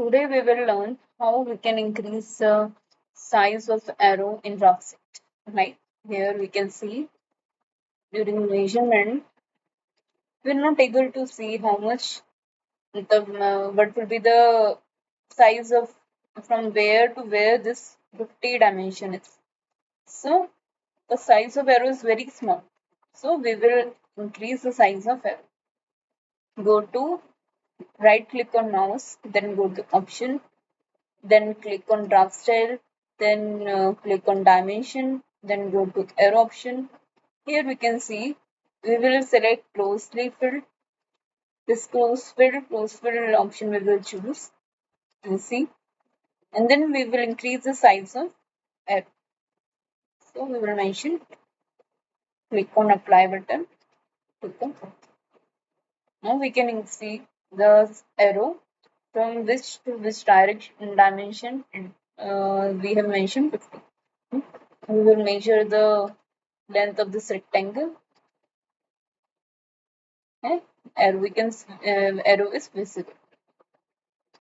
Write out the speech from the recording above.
Today we will learn how we can increase the size of arrow in Draftsight. Right here we can see during measurement we're not able to see how much what will be the size of from where to where this 50 dimension is. So the size of arrow is very small. So we will increase the size of arrow. Go to right click on mouse, then go to option, then click on draft style, then click on dimension, then go to arrow option. Here we can see we will select closely filled. This close filled option we will choose and see, and then we will increase the size of arrow. So we will mention click on apply button. Click on. Now we can see the arrow from which to which direction dimension we have mentioned 50. We will measure the length of this rectangle. Okay? Arrow we can arrow is visible.